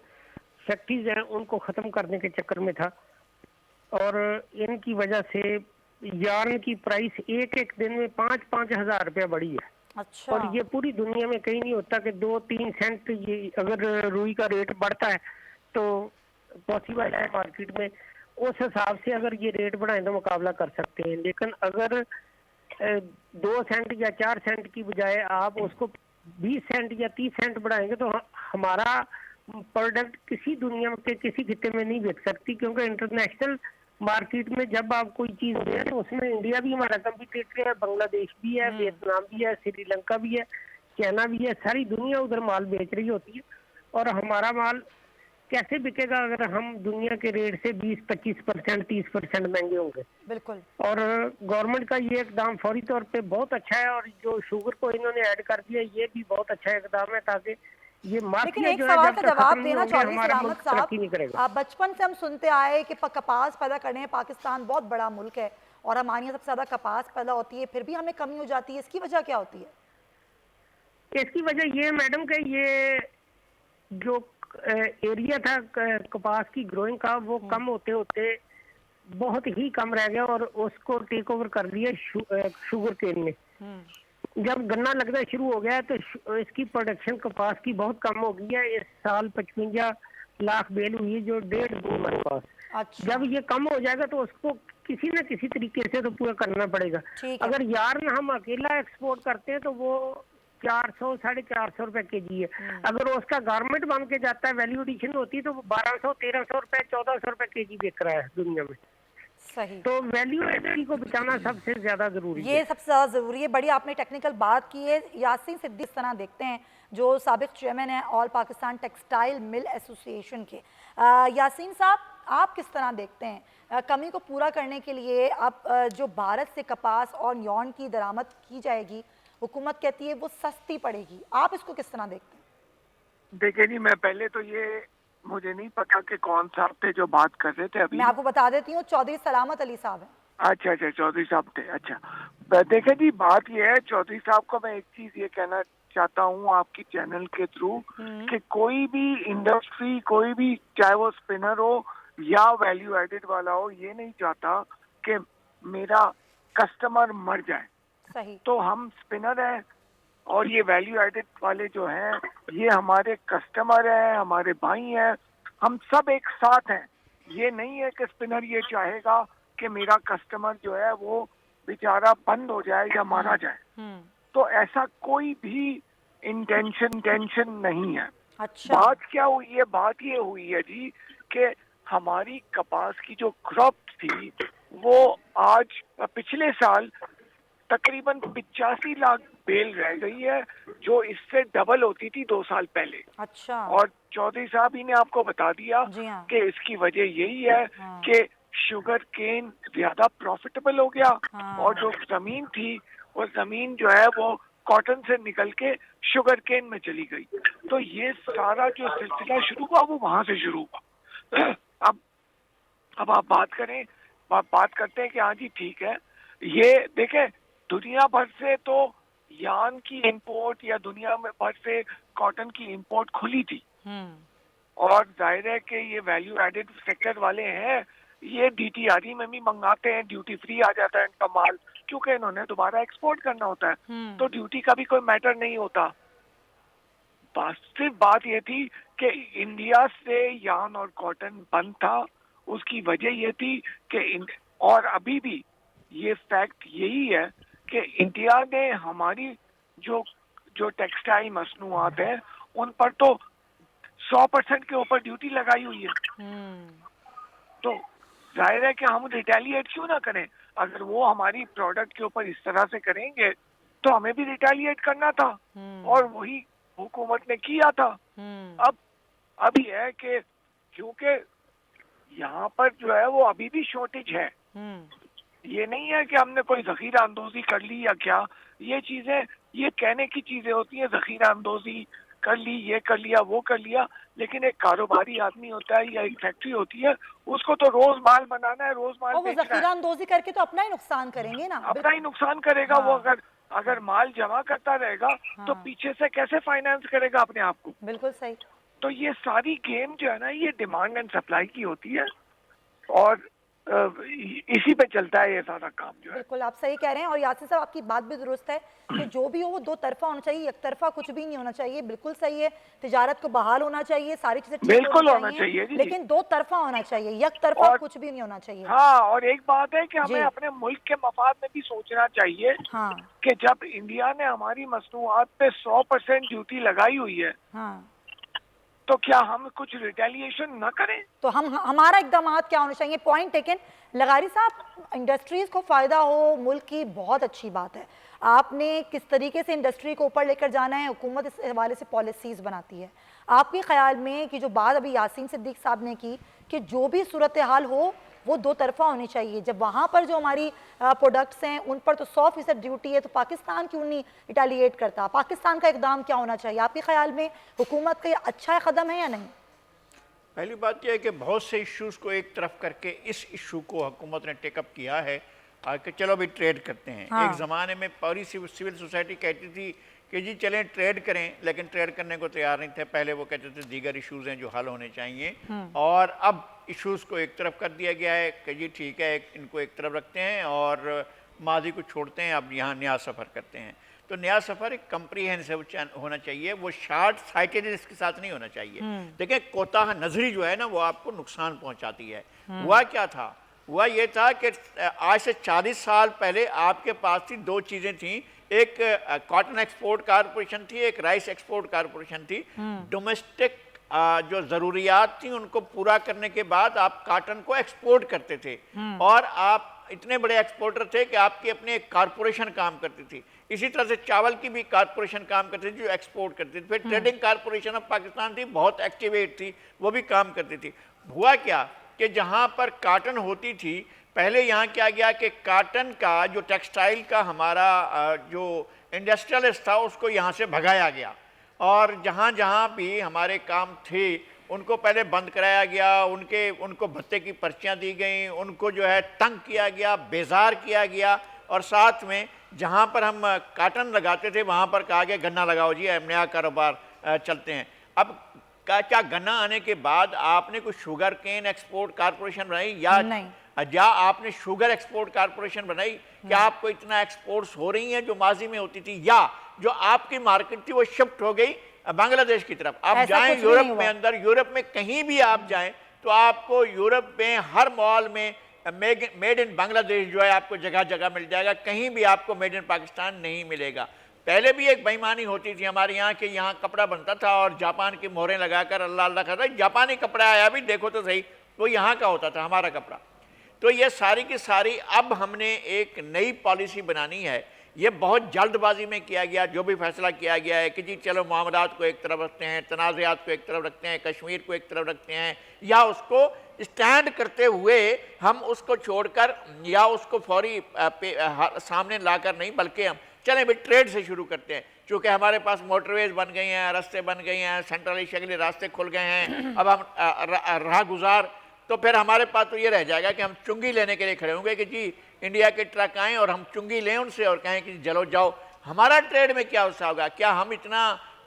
Speaker 7: फैक्ट्रीज हैं उनको खत्म करने के चक्कर में था, और इनकी वजह से यार्न की प्राइस एक एक दिन में 5-5 हजार रुपया बढ़ी है।
Speaker 2: अच्छा।
Speaker 7: और ये पूरी दुनिया में कहीं नहीं होता कि 2-3 सेंट ये अगर रुई का रेट बढ़ता है तो पॉसिबल है मार्केट में, उस हिसाब से अगर ये रेट बढ़ाएं तो मुकाबला कर सकते हैं। लेकिन अगर 2 सेंट या 4 सेंट की बजाय आप उसको 20 सेंट या 30 सेंट बढ़ाएंगे तो हमारा प्रोडक्ट किसी दुनिया के किसी खिते में नहीं बिक सकती, क्योंकि इंटरनेशनल मार्केट में जब आप कोई चीज दे रहे हैं तो उसमें इंडिया भी हमारा कंपटीटर है, बांग्लादेश भी है, वियतनाम भी है, श्रीलंका भी है, चाइना भी है, सारी दुनिया उधर माल बेच रही होती है। और हमारा माल कैसे बिकेगा अगर हम दुनिया के रेट से 20-25%, 30% महंगे होंगे।
Speaker 2: बिल्कुल।
Speaker 7: और गवर्नमेंट का ये इकदाम फौरी तौर पे बहुत अच्छा है, और जो शुगर को इन्होंने ऐड कर दिया ये भी बहुत अच्छा इकदाम है, ताकि ये
Speaker 2: लेकिन
Speaker 7: माफिया
Speaker 2: एक
Speaker 7: जो है
Speaker 2: सवाल
Speaker 7: जब
Speaker 2: का
Speaker 7: तक
Speaker 2: जवाब
Speaker 7: खत्म नहीं
Speaker 2: देना
Speaker 7: होंगे
Speaker 2: चौधरी
Speaker 7: हमारा
Speaker 2: सलामत
Speaker 7: मुल्क तरक्की नहीं करेगा।
Speaker 2: साहब, बचपन से हम सुनते आए कि कपास पैदा करने में पाकिस्तान बहुत बड़ा मुल्क है और हमारे यहाँ सबसे ज्यादा कपास पैदा होती है, फिर भी हमें कमी हो जाती है, इसकी वजह क्या होती है?
Speaker 7: इसकी वजह ये मैडम के ये जो एरिया था कपास की ग्रोइंग का वो कम होते होते बहुत ही कम रह गया, और उसको टेक ओवर कर दिया शुगर केन ने। जब गन्ना लगना शुरू हो गया तो इसकी प्रोडक्शन कपास की बहुत कम हो गई है। इस साल 55 लाख बेल हुई है, जो 1.5-2 हमारे पास।
Speaker 2: अच्छा।
Speaker 7: जब ये कम हो जाएगा तो उसको किसी न किसी तरीके से तो पूरा करना पड़ेगा। अगर यार्न हम अकेला एक्सपोर्ट करते हैं तो वो 400-450 रुपए केजी है। अगर उसका गारमेंट बन के जाता है, वैल्यू एडिशन होती है तो 1200-1300 रुपए 1400 रुपए केजी बिक रहा है दुनिया में।
Speaker 2: सही।
Speaker 7: तो वैल्यू एडिशन को बचाना सबसे ज्यादा जरूरी है।
Speaker 2: ये सबसे ज्यादा जरूरी है। बड़ी आपने टेक्निकल बात की है। यासीन सिद्दीकी इस तरह देखते हैं, जो साबिक चेयरमैन है all Pakistan textile mill association के। यासीन साहब, आप किस तरह देखते हैं कमी को पूरा करने के लिए? अब जो भारत से कपास और यॉन की दरामद की जाएगी, हुकूमत कहती है वो सस्ती पड़ेगी, आप इसको किस तरह देखते हैं?
Speaker 8: देखिए जी, मैं पहले तो ये मुझे नहीं पता कि कौन साहब थे जो बात कर रहे थे अभी।
Speaker 2: मैं आपको बता देती हूँ, चौधरी सलामत अली साहब हैं।
Speaker 8: अच्छा, चौधरी साहब थे। अच्छा, देखिए जी, बात ये है, चौधरी साहब को मैं एक चीज ये कहना चाहता हूँ आपकी चैनल के थ्रू कि कोई भी इंडस्ट्री, कोई भी, चाहे वो स्पिनर हो या वैल्यू एडेड वाला हो, ये नहीं चाहता कि मेरा कस्टमर मर जाए।
Speaker 2: सही।
Speaker 8: तो हम स्पिनर हैं और ये वैल्यू एडेड वाले जो हैं ये हमारे कस्टमर हैं, हमारे भाई हैं, हम सब एक साथ हैं। ये नहीं है कि स्पिनर ये चाहेगा कि मेरा कस्टमर जो है वो बेचारा बंद हो जाए या मारा जाए। तो ऐसा कोई भी टेंशन नहीं है।
Speaker 2: अच्छा।
Speaker 8: बात क्या हुई है? बात ये हुई है जी कि हमारी कपास की जो क्रॉप थी वो आज पिछले साल तकरीबन 85 लाख बेल रह गई है, जो इससे डबल होती थी 2 साल पहले।
Speaker 2: अच्छा।
Speaker 8: और चौधरी साहब ही ने आपको बता दिया कि इसकी वजह यही है कि शुगर केन ज्यादा प्रॉफिटेबल हो गया और जो जमीन थी वो जमीन जो है वो कॉटन से निकल के शुगर केन में चली गई। तो ये सारा जो सिलसिला शुरू हुआ वो वहां से शुरू हुआ। अब आप बात करते हैं कि हाँ जी ठीक है, ये देखें, दुनिया भर से तो यार्न की इंपोर्ट या दुनिया में भर से कॉटन की इंपोर्ट खुली थी, और जाहिर है कि ये वैल्यू एडेड सेक्टर वाले हैं, ये DTRE में भी मंगाते हैं, ड्यूटी फ्री आ जाता है इनका माल, क्योंकि इन्होंने दोबारा एक्सपोर्ट करना होता है, तो ड्यूटी का भी कोई मैटर नहीं होता। सिर्फ बात ये थी कि इंडिया से यार्न और कॉटन बंद था, उसकी वजह ये थी कि और अभी भी ये फैक्ट यही है कि इंडिया ने हमारी जो टेक्सटाइल मसनूआत है उन पर तो 100% के ऊपर ड्यूटी लगाई हुई है। तो जाहिर है कि हम रिटेलिएट क्यों ना करें? अगर वो हमारी प्रोडक्ट के ऊपर इस तरह से करेंगे तो हमें भी रिटेलिएट करना था, और वही हुकूमत ने किया था। अब ये है कि क्योंकि यहाँ पर जो है वो अभी भी शॉर्टेज है, ये नहीं है कि हमने कोई जखीरा अंदोजी कर ली या क्या, ये चीजें, ये कहने की चीजें होती हैं, जखीरा अंदोजी कर ली, ये कर लिया, वो कर लिया, लेकिन एक कारोबारी आदमी होता है या एक फैक्ट्री होती है, उसको तो रोज माल बनाना है, रोज माल
Speaker 2: और वो
Speaker 8: बेचना है।
Speaker 2: जखीरा अंदोजी करके तो अपना ही नुकसान करेंगे ना,
Speaker 8: अपना ही नुकसान करेगा।
Speaker 2: हाँ।
Speaker 8: वो अगर माल जमा करता रहेगा तो
Speaker 2: हाँ।
Speaker 8: पीछे से कैसे फाइनेंस करेगा अपने आप को?
Speaker 2: बिल्कुल सही।
Speaker 8: तो ये सारी गेम जो है ना, ये डिमांड एंड सप्लाई की होती है, और इसी पे चलता है ये सारा काम जो है।
Speaker 2: बिल्कुल आप सही कह रहे हैं, और यासिर साहब आपकी बात भी दुरुस्त है कि जो भी हो वो दो तरफा होना चाहिए, एक तरफा कुछ भी नहीं होना चाहिए। बिल्कुल सही है, तिजारत को बहाल होना चाहिए, सारी चीजें ठीक
Speaker 8: बिल्कुल होना चाहिए जी,
Speaker 2: लेकिन दो तरफा होना चाहिए, एक तरफा कुछ भी नहीं होना चाहिए।
Speaker 8: हाँ, और एक बात है कि हमें अपने मुल्क के मफाद में भी सोचना चाहिए।
Speaker 2: हाँ।
Speaker 8: कि जब इंडिया ने हमारी मसनूआत पे 100% ड्यूटी लगाई हुई है,
Speaker 2: हाँ।
Speaker 8: तो क्या हम कुछ रिटेलिएशन न करें?
Speaker 2: तो हमारा इकदाम क्या होना चाहिए? Point taken. लगारी साहब, इंडस्ट्रीज को फायदा हो मुल्क की बहुत अच्छी बात है, आपने किस तरीके से इंडस्ट्री को ऊपर लेकर जाना है, हुकूमत इस हवाले से पॉलिसीज बनाती है। आपके ख्याल में कि जो बात अभी यासीन सिद्दीक साहब ने की कि जो भी सूरत हाल हो वो दो तरफा होनी चाहिए, जब वहाँ पर जो हमारी प्रोडक्ट्स हैं उन पर तो 100% ड्यूटी है, तो पाकिस्तान क्यों नहीं रिटेलिएट करता? पाकिस्तान का इकदाम क्या होना चाहिए आपके ख्याल में? हुकूमत का ये अच्छा कदम है या नहीं?
Speaker 4: पहली बात यह है कि बहुत से इश्यूज़ को एक तरफ करके इस इशू को हुकूमत ने टेकअप किया है कि चलो अभी ट्रेड करते हैं।
Speaker 2: हाँ।
Speaker 4: एक ज़माने में पूरी सिविल सोसाइटी कहती थी कि जी चलें ट्रेड करें, लेकिन ट्रेड करने को तैयार नहीं थे। पहले वो कहते थे दीगर इश्यूज़ हैं जो हल होने चाहिए, और अब इश्यूज़ को एक तरफ कर दिया गया है कि जी ठीक है इनको एक तरफ रखते हैं और माजी को छोड़ते हैं, अब यहाँ नया सफ़र करते हैं। तो नया सफ़र एक कंप्रीहेंसिव होना चाहिए, वो शार्ट साइटेड इसके साथ नहीं होना चाहिए। देखिए कोताह नजरी जो है ना वो आपको नुकसान पहुंचाती है। हुआ क्या था? हुआ ये था कि आज से 40 साल पहले आपके पास थी दो चीज़ें थी, एक कॉटन एक्सपोर्ट कॉरपोरेशन थी, एक राइस एक्सपोर्ट कॉरपोरेशन थी। डोमेस्टिक जो ज़रूरियात थी उनको पूरा करने के बाद आप कॉटन को एक्सपोर्ट करते थे, और आप इतने बड़े एक्सपोर्टर थे कि आपकी अपनी एक कॉरपोरेशन काम करती थी। इसी तरह से चावल की भी कॉरपोरेशन काम करती थी जो एक्सपोर्ट करती थी। फिर ट्रेडिंग कॉरपोरेशन ऑफ पाकिस्तान थी, बहुत एक्टिवेट थी, वो भी काम करती थी। हुआ क्या कि जहाँ पर कॉटन होती थी, पहले यहाँ क्या गया कि कॉटन का जो टेक्सटाइल का हमारा जो इंडस्ट्रियलिस्ट था उसको यहाँ से भगाया गया, और जहाँ जहाँ भी हमारे काम थे उनको पहले बंद कराया गया, उनको भत्ते की पर्चियाँ दी गई, उनको जो है तंग किया गया, बेजार किया गया, और साथ में जहाँ पर हम कॉटन लगाते थे वहाँ पर कहा गया गन्ना लगाओ जी, अब नया कारोबार चलते हैं। अब क्या गन्ना आने के बाद आपने कोई शुगर केन एक्सपोर्ट कॉरपोरेशन बनाई या आपने शुगर एक्सपोर्ट कॉरपोरेशन बनाई? क्या आपको इतना एक्सपोर्ट्स हो रही हैं जो माजी में होती थी, या जो आपकी मार्केट थी वो शिफ्ट हो गई बांग्लादेश की तरफ? आप जाएं यूरोप में, अंदर यूरोप में कहीं भी आप जाएं तो आपको यूरोप में हर मॉल में मेड इन बांग्लादेश जो है आपको जगह जगह मिल जाएगा, कहीं भी आपको मेड इन पाकिस्तान नहीं मिलेगा। पहले भी एक बेईमानी होती थी हमारे यहाँ के, यहाँ कपड़ा बनता था और जापान की मोहरें लगाकर अल्लाह अल्लाह करता, जापानी कपड़ा आया भी देखो तो सही, वो यहाँ का होता था हमारा कपड़ा। तो ये सारी की सारी अब हमने एक नई पॉलिसी बनानी है। ये बहुत जल्दबाजी में किया गया, जो भी फैसला किया गया है कि जी चलो मामलात को एक तरफ रखते हैं, तनाज़ात को एक तरफ रखते हैं, कश्मीर को एक तरफ रखते हैं, या उसको स्टैंड करते हुए हम उसको छोड़कर या उसको फौरी सामने लाकर नहीं, बल्कि हम चलें भी ट्रेड से शुरू करते हैं। चूँकि हमारे पास मोटरवेज बन गई हैं, रास्ते बन गई हैं, सेंट्रल एशिया के लिए रास्ते खुल गए हैं, अब हम राह गुजार, तो फिर हमारे पास तो ये रह जाएगा कि हम चुंगी लेने के लिए खड़े होंगे कि जी इंडिया के ट्रक आएँ और हम चुंगी लें उनसे और कहें कि चलो जाओ। हमारा ट्रेड में क्या उत्साह होगा? क्या हम इतना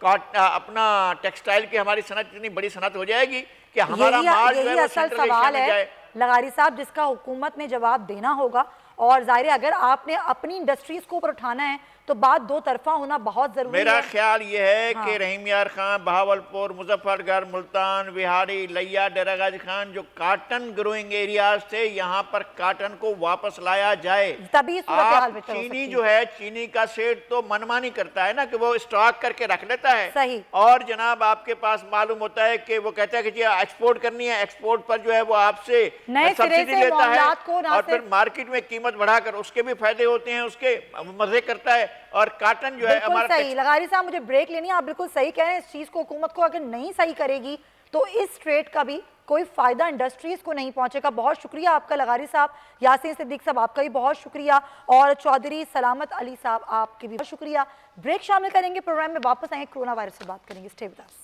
Speaker 4: अपना टेक्सटाइल की हमारी सनत इतनी बड़ी सनत हो जाएगी कि हमारा माल जो है वो सेंट्रल एशिया में जाए?
Speaker 2: लगारी साहब, जिसका हुकूमत ने जवाब देना होगा, और जाहिर अगर आपने अपनी इंडस्ट्रीज को ऊपर उठाना है तो बात दो तरफा होना बहुत जरूरी है।
Speaker 4: मेरा ख्याल ये है कि रहीम यार खान, बहावलपुर, मुजफ्फरगढ़, मुल्तान, विहाड़ी, लिया, डेरा गाजी खान जो काटन ग्रोइंग एरियाज थे, यहाँ पर काटन को वापस लाया जाए।
Speaker 2: तभी
Speaker 4: आप चीनी जो है, चीनी का सेठ तो मनमानी करता है ना कि वो स्टॉक करके रख लेता है,
Speaker 2: सही।
Speaker 4: और जनाब आपके पास मालूम होता है कि वो कहता है कि जी एक्सपोर्ट करनी है, एक्सपोर्ट पर जो है वो आपसे सब्सिडी लेता है, और फिर मार्केट में कीमत कीमत बढ़ाकर उसके भी फायदे होते हैं, उसके मजे करता है। और काटन जो है हमारा
Speaker 2: सही। लगारी साहब मुझे ब्रेक लेनी है, आप बिल्कुल सही कह रहे हैं। इस चीज को हुकूमत को अगर नहीं सही करेगी तो इस ट्रेड का भी कोई फायदा इंडस्ट्रीज को नहीं पहुंचेगा। बहुत शुक्रिया आपका लगारी साहब। यासीन सिद्दीक साहब आपका भी बहुत शुक्रिया, और चौधरी सलामत अली साहब आपके भी बहुत शुक्रिया। ब्रेक शामिल करेंगे, प्रोग्राम में वापस आएंगे, कोरोना वायरस से बात करेंगे। Stay with us.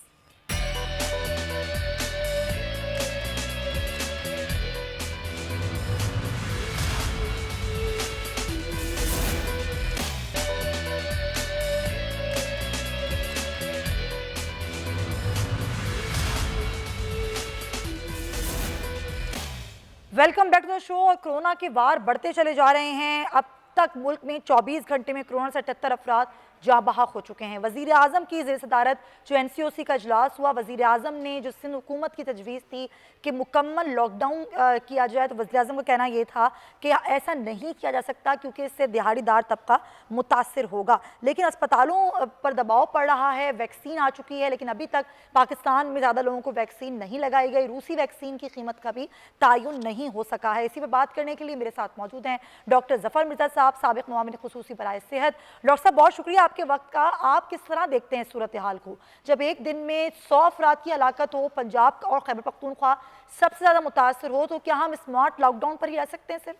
Speaker 2: Welcome back to the show. और कोरोना के वार बढ़ते चले जा रहे हैं। अब तक मुल्क में 24 घंटे में कोरोना से 78 अफराद जहाँ बहक हो चुके हैं। वज़ीर आज़म की ज़ेर सदारत जो NCOC का इजलास हुआ, वज़ीर आज़म ने जो सिंध हुकूमत की तजवीज़ थी कि मुकम्मल लॉकडाउन किया जाए, तो वज़ीर आज़म का कहना यह था कि ऐसा नहीं किया जा सकता क्योंकि इससे दिहाड़ीदार तबका मुतासर होगा। लेकिन अस्पतालों पर दबाव पड़ रहा है, वैक्सीन आ चुकी है, लेकिन अभी तक पाकिस्तान में ज़्यादा लोगों को वैक्सीन नहीं लगाई गई। रूसी वैक्सीन की कीमत का भी तयन नहीं हो सका है। इसी पर बात करने के लिए मेरे साथ मौजूद हैं डॉक्टर जफ़र मिर्ज़ा साहब, साबिक़ मुआविन ख़ुसूसी बराए सेहत। डॉक्टर साहब बहुत शुक्रिया आपके वक्त का। आप किस तरह देखते हैं सूरत हाल को, जब एक दिन में 100 अफराद की हलाकत हो, पंजाब और खैबर पख्तूनख्वा सबसे ज़्यादा मुतासर हो, तो क्या हम स्मार्ट लॉकडाउन पर ही रह सकते हैं सिर्फ?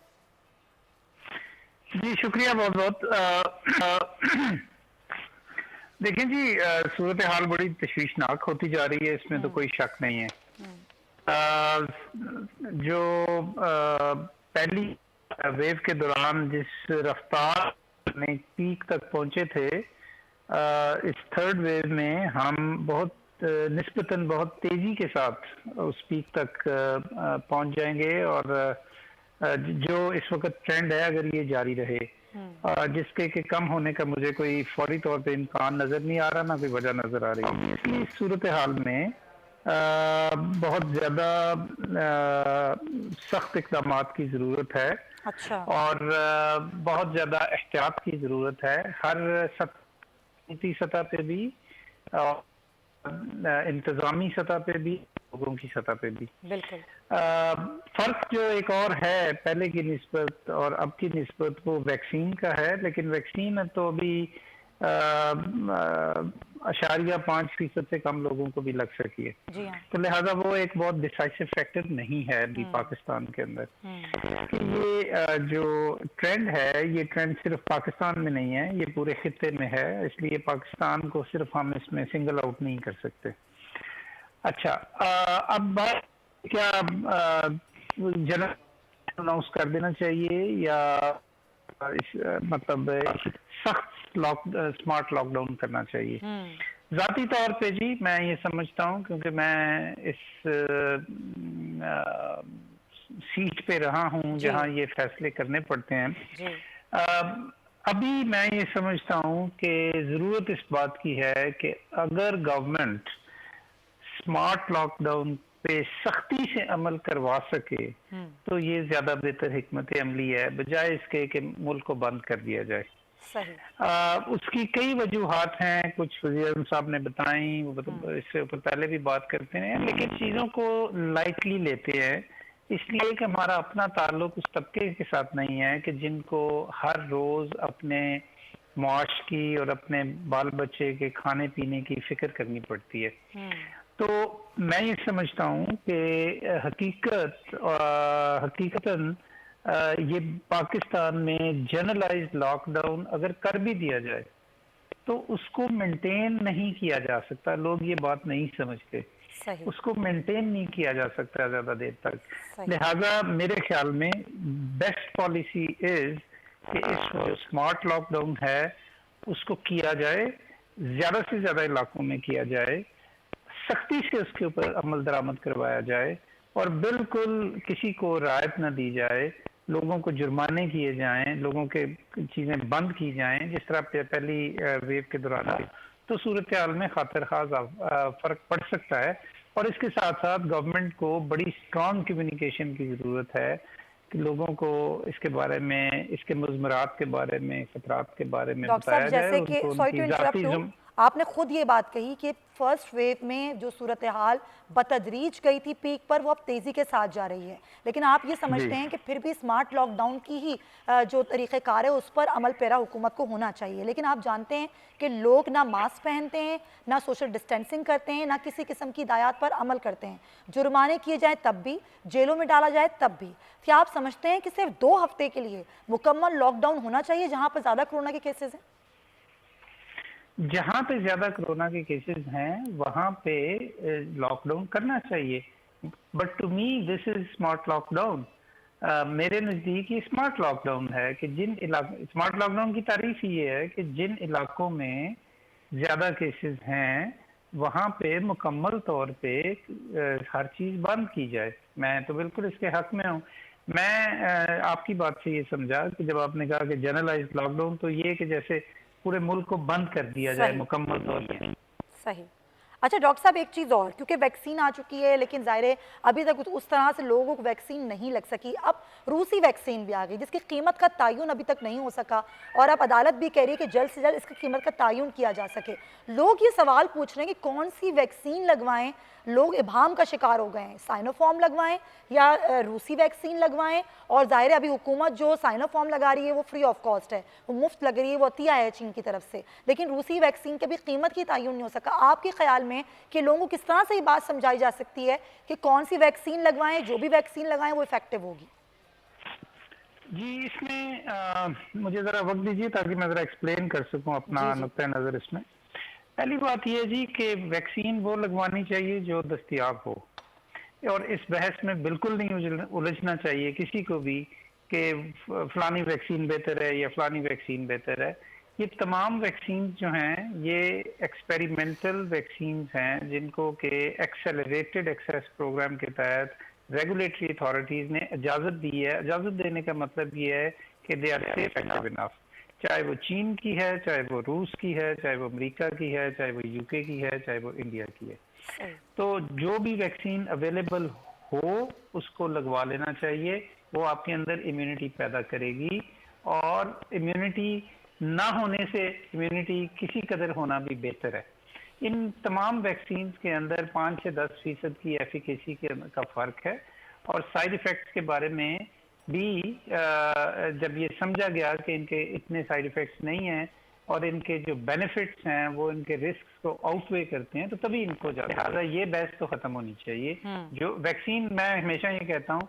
Speaker 9: जी शुक्रिया बहुत बहुत। देखें जी, सूरत हाल बड़ी तशवीशनाक होती जा रही है, इसमें तो कोई शक नहीं है। जो पहली वेव के दौरान जिस रफ्तार में पीक तक पहुंचे थे, इस थर्ड वेव में हम बहुत निस्बतन बहुत तेजी के साथ उस पीक तक पहुंच जाएंगे। और जो इस वक्त ट्रेंड है, अगर ये जारी रहे, जिसके के कम होने का मुझे कोई फौरी तौर पे इम्कान नजर नहीं आ रहा, ना कोई वजह नजर आ रही है। इसलिए इस सूरत हाल में बहुत ज्यादा सख्त इक़दाम की जरूरत है।
Speaker 2: अच्छा।
Speaker 9: और बहुत ज्यादा एहतियात की जरूरत है, हर सतह पे भी और इंतजामी सतह पे भी, लोगों की सतह पे भी।
Speaker 2: बिल्कुल।
Speaker 9: फर्क जो एक और है पहले की निस्बत और अब की निस्बत, वो वैक्सीन का है। लेकिन वैक्सीन तो अभी 0.5% से कम लोगों को भी लग सकी है।
Speaker 2: जी हाँ।
Speaker 9: तो लिहाजा वो एक बहुत डिसाइसिव फैक्टर नहीं है अभी पाकिस्तान के अंदर। ये जो ट्रेंड है, ये ट्रेंड सिर्फ पाकिस्तान में नहीं है, ये पूरे खित्ते में है। इसलिए पाकिस्तान को सिर्फ हम इसमें सिंगल आउट नहीं कर सकते। अच्छा, अब बात क्या जनरल अनाउंस कर देना चाहिए या मतलब सख्त स्मार्ट लॉकडाउन करना चाहिए? जाती तौर पे जी मैं ये समझता हूँ, क्योंकि मैं इस सीट पे रहा हूँ जहाँ ये फैसले करने पड़ते हैं। अभी मैं ये समझता हूँ कि जरूरत इस बात की है कि अगर गवर्नमेंट स्मार्ट लॉकडाउन पे सख्ती से अमल करवा सके तो ये ज्यादा बेहतर हिकमत अमली है, बजाय इसके कि मुल्क को बंद कर दिया जाए।
Speaker 2: सही।
Speaker 9: उसकी कई वजूहात हैं, कुछ वज़ीर साहब ने बताई, वो इससे ऊपर पहले भी बात करते हैं, लेकिन चीज़ों को लाइटली लेते हैं इसलिए कि हमारा अपना ताल्लुक उस तबके के साथ नहीं है कि जिनको हर रोज़ अपने मुआश की और अपने बाल बच्चे के खाने पीने की फिक्र करनी पड़ती है। तो मैं ये समझता हूँ कि हकीकतन ये पाकिस्तान में जनरलाइज्ड लॉकडाउन अगर कर भी दिया जाए तो उसको मेंटेन नहीं किया जा सकता। लोग ये बात नहीं समझते।
Speaker 2: सही।
Speaker 9: उसको मेंटेन नहीं किया जा सकता ज्यादा देर तक। लिहाजा मेरे ख्याल में बेस्ट पॉलिसी इज कि इस जो स्मार्ट लॉकडाउन है उसको किया जाए, ज्यादा से ज्यादा इलाकों में किया जाए, सख्ती से उसके ऊपर अमल दरामद करवाया जाए और बिल्कुल किसी को रियायत न दी जाए, लोगों को जुर्माने किए जाएं, लोगों के चीजें बंद की जाएं जिस तरह पहली वेव के दौरान थी। तो सूरत हाल में खातिर खास फर्क पड़ सकता है। और इसके साथ साथ गवर्नमेंट को बड़ी स्ट्रॉन्ग कम्युनिकेशन की जरूरत है कि लोगों को इसके बारे में, इसके मुज़मरात के बारे में, खतरात के बारे में बताया जाए।
Speaker 2: आपने खुद ये बात कही कि फर्स्ट वेव में जो सूरत हाल बतदरीज गई थी पीक पर, वो अब तेज़ी के साथ जा रही है, लेकिन आप ये समझते हैं कि फिर भी स्मार्ट लॉकडाउन की ही जो तरीक़ेकार है उस पर अमल पैरा हुकूमत को होना चाहिए। लेकिन आप जानते हैं कि लोग ना मास्क पहनते हैं, ना सोशल डिस्टेंसिंग करते हैं, ना किसी किस्म की हिदायत पर अमल करते हैं। जुर्माने किए जाए तब भी, जेलों में डाला जाए तब भी। क्या आप समझते हैं कि सिर्फ 2 हफ्ते के लिए मुकम्मल लॉकडाउन होना चाहिए जहाँ पर ज़्यादा कोरोना के केसेस हैं?
Speaker 9: जहाँ पे ज्यादा कोरोना के केसेस हैं वहाँ पे लॉकडाउन करना चाहिए, but to me this is smart lockdown. मेरे नज़दीक ये स्मार्ट लॉकडाउन है कि स्मार्ट लॉकडाउन की तारीफ ये है कि जिन इलाकों में ज्यादा केसेस हैं वहाँ पे मुकम्मल तौर पे हर चीज बंद की जाए। मैं तो बिल्कुल इसके हक में हूँ। मैं आपकी बात से ये समझा कि जब आपने कहा कि जनरलाइज लॉकडाउन, तो ये कि जैसे पूरे मुल्क को बंद कर दिया जाए मुकम्मल तौर पे।
Speaker 2: सही। अच्छा डॉक्टर साहब, एक चीज़ और, क्योंकि वैक्सीन आ चुकी है लेकिन ज़ाहिर है अभी तक उस तरह से लोगों को वैक्सीन नहीं लग सकी। अब रूसी वैक्सीन भी आ गई जिसकी कीमत का तयन अभी तक नहीं हो सका, और अब अदालत भी कह रही है कि जल्द से जल्द इसकी कीमत का तयन किया जा सके। लोग ये सवाल पूछ रहे हैं कि कौन सी वैक्सीन लगवाएं। लोग इबाम का शिकार हो गए हैं, साइनोफॉर्म लगवाएं या रूसी वैक्सीन लगवाएं। और ज़ाहिर है अभी हुकूमत जो साइनोफॉर्म लगा रही है वो फ्री ऑफ कॉस्ट है, वो मुफ्त लग रही है, वो अतिया है चीन की तरफ से, लेकिन रूसी वैक्सीन के भी कीमत की तयन नहीं हो सका। आपके ख्याल में कि लोगों को किस तरह से ये बात समझाई जा सकती है कि कौन सी वैक्सीन लगवाएं, जो भी वैक्सीन लगाएं वो इफेक्टिव होगी?
Speaker 9: जी, इसमें मुझे ज़रा वक्त दीजिए ताकि मैं ज़रा एक्सप्लेन कर सकूं अपना नुक्ता नज़र। इसमें पहली बात यह है जी कि वैक्सीन वो लगवानी चाहिए जो दस्तयाब हो, और इस बहस में बिल्कुल नहीं उलझना चाहिए किसी को भी कि फलानी वैक्सीन बेहतर है या फलानी वैक्सीन बेहतर है। ये तमाम वैक्सीन जो हैं ये एक्सपेरिमेंटल वैक्सीन हैं जिनको कि एक्सेलरेटेड एक्सेस प्रोग्राम के तहत रेगुलेटरी अथॉरिटीज ने इजाज़त दी है। इजाज़त देने का मतलब ये है कि they are safe and enough, चाहे वो चीन की है, चाहे वो रूस की है, चाहे वो अमेरिका की है, चाहे वो यूके की है, चाहे वो इंडिया की है। तो जो भी वैक्सीन अवेलेबल हो उसको लगवा लेना चाहिए, वो आपके अंदर इम्यूनिटी पैदा करेगी, और इम्यूनिटी ना होने से इम्यूनिटी किसी कदर होना भी बेहतर है। इन तमाम वैक्सीन के अंदर 5 से 10% की एफिकेसी का फ़र्क है, और साइड इफ़ेक्ट्स के बारे में भी जब ये समझा गया कि इनके इतने साइड इफ़ेक्ट्स नहीं हैं और इनके जो बेनिफिट्स हैं वो इनके रिस्क को आउटवे करते हैं, तो तभी इनको ज़्यादा ये बहस तो ख़त्म होनी चाहिए। जो वैक्सीन, मैं हमेशा ये कहता हूँ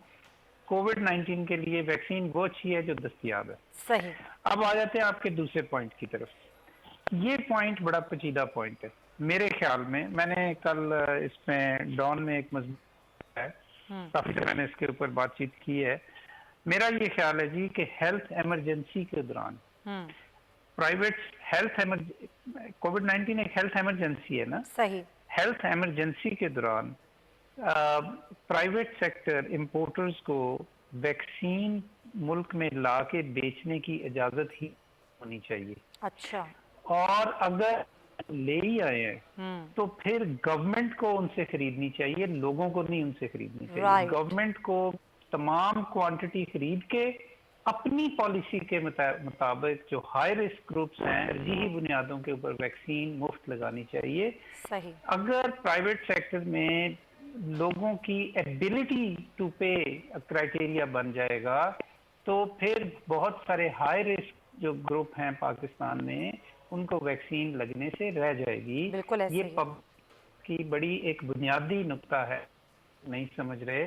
Speaker 9: कोविड-19 के लिए वैक्सीन वो अच्छी है जो दस्तयाब है।
Speaker 2: सही।
Speaker 9: अब आ जाते हैं आपके दूसरे पॉइंट की तरफ। ये पॉइंट बड़ा पेचीदा पॉइंट है मेरे ख्याल में। मैंने कल इसमें डॉन में एक मजबूत है, काफी से मैंने इसके ऊपर बातचीत की है। मेरा ये ख्याल है जी कि हेल्थ इमरजेंसी के दौरान प्राइवेट कोविड-19 एक हेल्थ इमरजेंसी है ना।
Speaker 2: सही।
Speaker 9: हेल्थ इमरजेंसी के दौरान प्राइवेट सेक्टर इंपोर्टर्स को वैक्सीन मुल्क में ला के बेचने की इजाजत ही होनी चाहिए।
Speaker 2: अच्छा।
Speaker 9: और अगर ले ही आए हैं तो फिर गवर्नमेंट को उनसे खरीदनी चाहिए, लोगों को नहीं उनसे खरीदनी चाहिए। गवर्नमेंट को तमाम क्वांटिटी खरीद के अपनी पॉलिसी के मुताबिक जो हाई रिस्क ग्रुप्स हैं तरजीही बुनियादों के ऊपर वैक्सीन मुफ्त लगानी चाहिए।
Speaker 2: सही।
Speaker 9: अगर प्राइवेट सेक्टर में लोगों की एबिलिटी टू पे क्राइटेरिया बन जाएगा तो फिर बहुत सारे हाई रिस्क जो ग्रुप हैं पाकिस्तान में उनको वैक्सीन लगने से रह जाएगी। ये पब्लिक की बड़ी एक बुनियादी नुक्ता है, नहीं समझ रहे।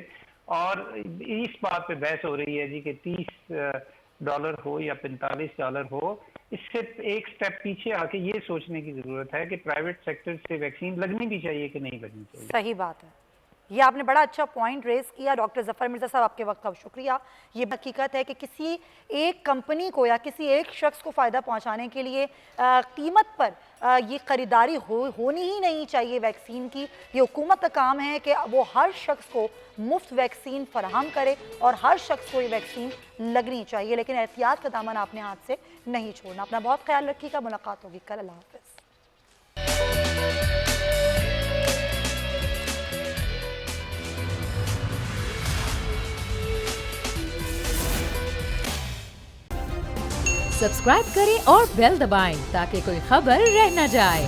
Speaker 9: और इस बात पे बहस हो रही है जी कि $30 हो या $45 हो, इससे एक स्टेप पीछे आके ये सोचने की जरूरत है कि प्राइवेट सेक्टर से वैक्सीन लगनी भी चाहिए कि नहीं लगनी चाहिए।
Speaker 2: सही बात है, ये आपने बड़ा अच्छा पॉइंट रेज किया डॉक्टर जफर मिर्जा साहब, आपके वक्त का शुक्रिया। ये हकीकत है कि किसी एक कंपनी को या किसी एक शख्स को फ़ायदा पहुंचाने के लिए कीमत पर ये ख़रीदारी होनी ही नहीं चाहिए वैक्सीन की। ये हुकूमत का काम है कि वो हर शख्स को मुफ्त वैक्सीन फराहम करे और हर शख्स को ये वैक्सीन लगनी चाहिए, लेकिन एहतियात का दामन आपने हाथ से नहीं छोड़ना। अपना बहुत ख्याल रखिएगा, मुलाकात होगी कल। अल्लाह हाफ़िज़।
Speaker 1: सब्सक्राइब करें और बेल दबाएं ताकि कोई खबर रह न जाए।